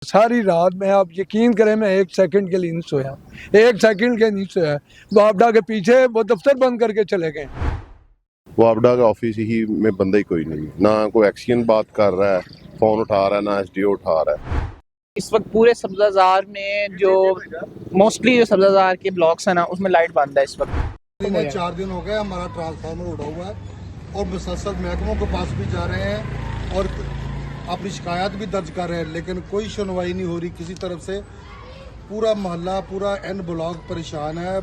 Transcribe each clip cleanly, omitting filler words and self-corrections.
सारी रात में आप यकीन करें मैं 1 सेकंड के लिए नहीं सोया, 1 सेकंड के नहीं सोया। वापडा के पीछे वो दफ्तर बंद करके चले गए। वापडा का ऑफिस ही में बंदा ही कोई नहीं, ना कोई एक्शन बात कर रहा है, फोन उठा रहा है, ना एसडीओ उठा रहा है। इस वक्त पूरे सब्जाजार में जो मोस्टली जो सब्जाजार के ब्लॉक्स हैं ना, उसमें लाइट बंद है इस वक्त। 4 दिन हो गए हमारा ट्रांसफार्मर उड़ा हुआ है और मुसलसल महकमों के पास भी जा रहे हैं और अपनी शिकायत भी दर्ज कर रहे हैं, लेकिन कोई सुनवाई नहीं हो रही किसी तरफ से। पूरा मोहल्ला, पूरा एन ब्लॉक परेशान है।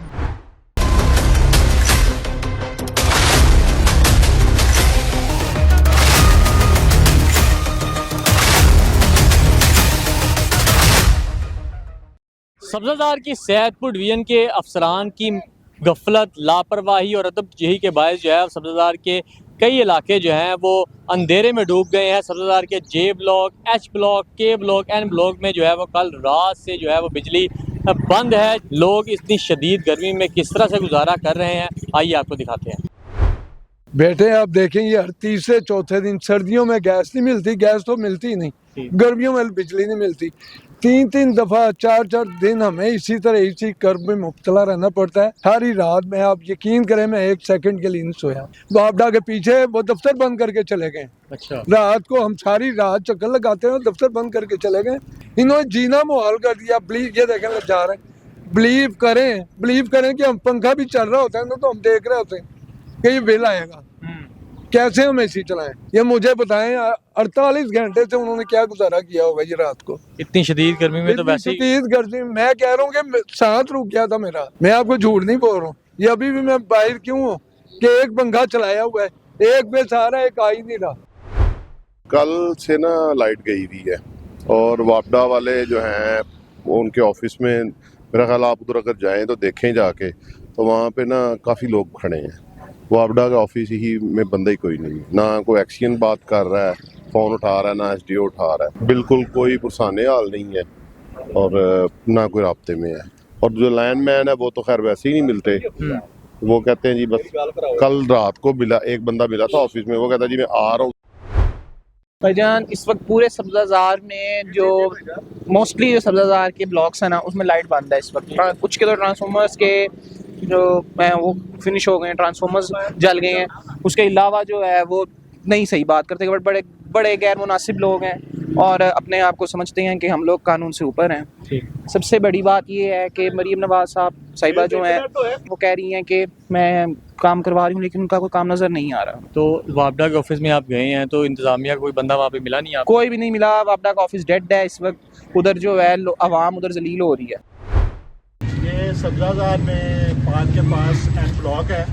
सब्जाजार की सैयदपुर डिवीजन के अफसरान की गफलत, लापरवाही और अदबजही के बायस जो है सब्जाजार के कई इलाके जो हैं वो अंधेरे में डूब गए हैं। सब्जाजार के जे ब्लॉक, एच ब्लॉक, के ब्लॉक, एन ब्लॉक में जो है वो कल रात से जो है वो बिजली बंद है। लोग इतनी शदीद गर्मी में किस तरह से गुजारा कर रहे हैं, आइए आपको दिखाते हैं। बेटे आप देखेंगे हर तीसरे चौथे दिन सर्दियों में गैस नहीं मिलती, गैस तो मिलती ही नहीं, गर्मियों में बिजली नहीं मिलती। 3-3 दफा 4-4 दिन हमें इसी तरह इसी कर्ब में मुब्तला रहना पड़ता है। सारी रात में आप यकीन करें मैं 1 सेकंड के लिए नहीं सोया। वापडा के पीछे वो दफ्तर बंद करके चले गए। अच्छा, रात को हम सारी रात चक्कर लगाते हैं, दफ्तर बंद करके चले गए। इन्होंने जीना मुहाल कर दिया। बिलीव ये देखें लग जा रहे हैं, बिलीव करें कि हम पंखा भी चल रहा होता है ना तो हम देख रहे होते हैं कि ये बिल आएगा, कैसे हम एसी चलाएं। ये मुझे बताएं 48 घंटे से उन्होंने क्या गुजारा किया होगा ये रात को। इतनी शदीद गर्मी में तो वैसे ही शदीद गर्मी, मैं कह रहा हूँ कि सांस रुक गया था मेरा। मैं आपको झूठ नहीं बोल रहा हूँ। ये अभी भी मैं बाहर क्यों हूँ कि एक पंखा चलाया हुआ है, एक पे सारा, एक आ ही नहीं रहा। कल से ना लाइट गई हुई है और वापडा वाले जो हैं वो उनके ऑफिस में, मेरा ख्याल आप उधर अगर जाएं तो देखें जाके, तो वहाँ पे ना काफ़ी लोग खड़े हैं। वापडा का ऑफिस ही में बंदा ही कोई नहीं, ना कोई एक्शन बात कर रहा है, फोन उठा रहा है, ना एसडीओ उठा रहा है। बिल्कुल कोई पुरसाने हाल नहीं है और ना कोई राब्ते में है। और जो लाइनमैन है वो तो खैर वैसे ही नहीं मिलते। वो कहते हैं जी बस कल रात को मिला, एक बंदा मिला था ऑफिस में, वो कहता जी मैं आ रहा हूँ। भाईजान इस वक्त पूरे सब्जाजार में जो मोस्टली जो सब्जाजार के ब्लॉक्स हैं ना, उसमें लाइट बंद है इस वक्त। कुछ के तो ट्रांसफार्मर्स के जो हैं वो फिनिश हो गए हैं, ट्रांसफार्मर्स जल गए हैं। उसके अलावा जो है वो नहीं सही बात करते, बट बड़े बड़े गैर मुनासिब लोग हैं और अपने आप को समझते हैं कि हम लोग कानून से ऊपर हैं। सबसे बड़ी बात ये है कि मरीम नवाज साहिबा जो हैं वो कह रही हैं कि मैं काम करवा रही हूँ, लेकिन उनका कोई काम नज़र नहीं आ रहा। तो वापडा के ऑफिस में आप गए हैं तो इंतजामिया का कोई बंदा वहाँ पे मिला नहीं आपको? कोई भी नहीं मिला। वापडा का ऑफिस डेड है इस वक्त। उधर जो है आवाम उधर जलील हो रही है। ये सब्जाजार में पार्क के पास एन ब्लॉक है।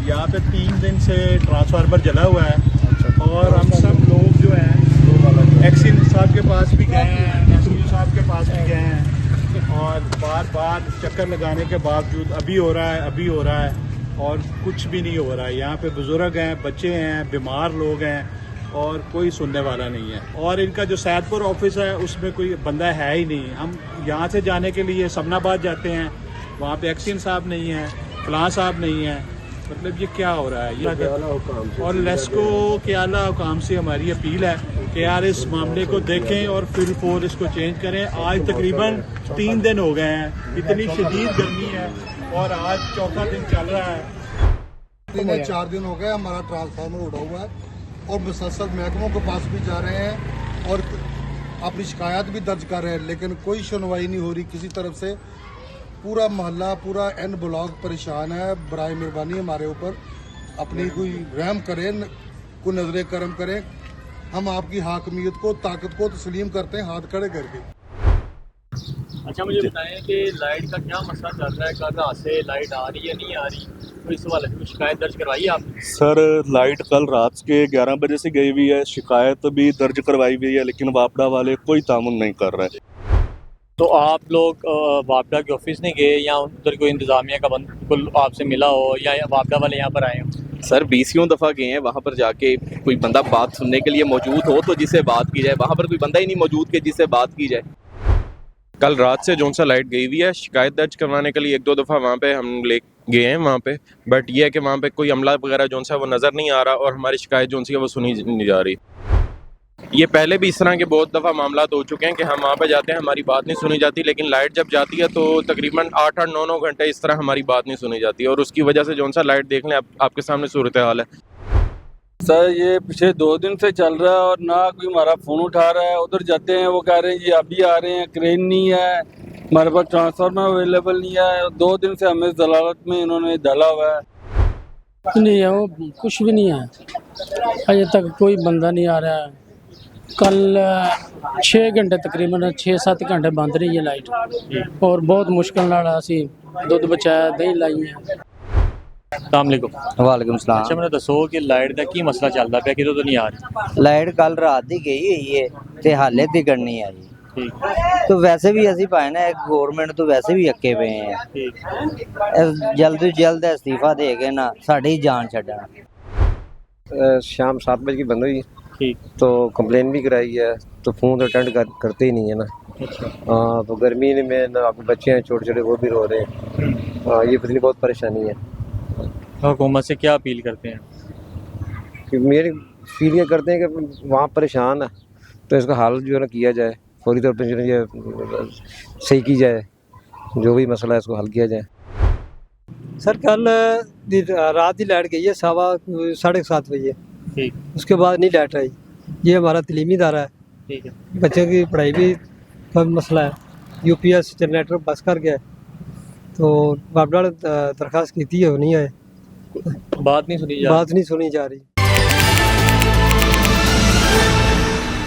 यहाँ पे 3 दिन से ट्रांसफार्मर जला हुआ है और हम सब लोग जो हैं एक्सीन साहब के पास भी गए हैं, एसडीओ साहब के पास भी गए हैं और बार बार चक्कर लगाने के बावजूद अभी हो रहा है और कुछ भी नहीं हो रहा है। यहाँ पे बुजुर्ग हैं, बच्चे हैं, बीमार लोग हैं और कोई सुनने वाला नहीं है। और इनका जो सैयदपुर ऑफिस है उसमें कोई बंदा है ही नहीं। हम यहाँ से जाने के लिए समनाबाद जाते हैं, वहाँ पे एक्सीन साहब नहीं है, फलां साहब नहीं है। मतलब ये क्या हो रहा है ये। और लेस्को के आला हुकाम से हमारी अपील है कि यार इस मामले को देखें और फिर फोर इसको चेंज करें। आज तकरीबन 3 दिन हो गए हैं, इतनी शदीद गर्मी है और आज चौथा दिन चल रहा है। 4 दिन हो गए हमारा ट्रांसफार्मर उड़ा हुआ है और मुसलसल महकमों के पास भी जा रहे हैं और अपनी शिकायत भी दर्ज कर रहे हैं, लेकिन कोई सुनवाई नहीं हो रही किसी तरफ से। पूरा मोहल्ला, पूरा एन ब्लॉक परेशान है। बराए मेहरबानी हमारे ऊपर अपनी कोई रहम करें, कोई नजर करम करें। हम आपकी हाकमियत को, ताकत को तस्लीम करते हैं हाथ खड़े करके। अच्छा, मुझे बताएं कि लाइट का क्या मसला चल रहा है? कल रात से लाइट आ रही है, नहीं आ रही? तो इस वाले की शिकायत दर्ज करवाई आपने? सर लाइट कल रात के 11 बजे से गई हुई है, शिकायत भी दर्ज करवाई हुई है, लेकिन वापडा वाले कोई तामुन नहीं कर रहे हैं। तो आप लोग वापडा के ऑफिस नहीं गए या उधर कोई इंतजामिया का बंदा आपसे मिला हो या वापडा वाले यहाँ पर आए हो? सर 20 दफ़ा गए हैं, वहाँ पर जाके कोई बंदा बात सुनने के लिए मौजूद हो तो जिससे बात की जाए। वहाँ पर कोई बंदा ही नहीं मौजूद कि जिससे बात की जाए। कल रात से जो सा लाइट गई हुई है, शिकायत दर्ज करवाने के लिए 1-2 दफ़ा वहाँ पे हम ले गए हैं वहाँ पे, बट ये है कि वहाँ पे कोई अमला वगैरह जो सा वो नज़र नहीं आ रहा और हमारी शिकायत जो सी है वो सुनी नहीं जा रही। ये पहले भी इस तरह के बहुत दफ़ा मामला हो चुके हैं कि हम वहाँ पे जाते हैं, हमारी बात नहीं सुनी जाती, लेकिन लाइट जब जाती है तो तकरीबन 8-8, 9-9 घंटे इस तरह हमारी बात नहीं सुनी जाती और उसकी वजह से जो सा लाइट देख लें आपके सामने सूरत हाल है। सर ये पिछले 2 दिन से चल रहा है और ना कोई हमारा फ़ोन उठा रहा है। उधर जाते हैं वो कह रहे हैं जी अभी आ रहे हैं, क्रेन नहीं है, हमारे पास ट्रांसफार्मर अवेलेबल नहीं है। 2 दिन से हमें जलालत में इन्होंने डाला हुआ है। नहीं है, वो कुछ भी नहीं है, अजय तक कोई बंदा नहीं आ रहा है। कल 6 घंटे तकरीबन 6-7 घंटे बंद रही है लाइट और बहुत मुश्किल नाल असी दुध बचाया, दही लाई है। वालेकुम सलाम। अच्छा मैंने दसो कि लाइट का की मसला चलता पाया, कितों तो नहीं आ रही लाइट कल रात दी गई हुई है ते हाले तक नहीं आई। तो वैसे भी असी पाए ना गवर्नमेंट तो वैसे भी अक्के पे हैं, जल्द तो जल्द इस्तीफा दे के ना साड़ी जान छड्डन। शाम 7 बजे की बंद हुई, तो कंप्लेन भी कराई है, तो फ़ोन तो अटेंड करते ही नहीं है ना। हाँ, तो गर्मी में ना आपके बच्चे हैं छोटे छोटे, वो भी रो रहे हैं। हाँ, ये पता नहीं बहुत परेशानी है। हुकूमत से क्या अपील करते हैं? कि मेरी फील ये करते हैं कि वहाँ परेशान है, तो इसका हल जो है ना किया जाए, फौरी तौर पर जो है ये सही की जाए, जो भी मसला है इसको हल किया जाए। सर कल रात ही लाइट गई है 7:30 बजे, उसके बाद नहीं लाइट आई। ये हमारा तलीमी इदारा है, बच्चों की पढ़ाई भी का मसला है। UPS जनरेटर बस कर गया, तो वापडा दरखास्त की थी, वो नहीं आए, बात नहीं सुनी जा रही।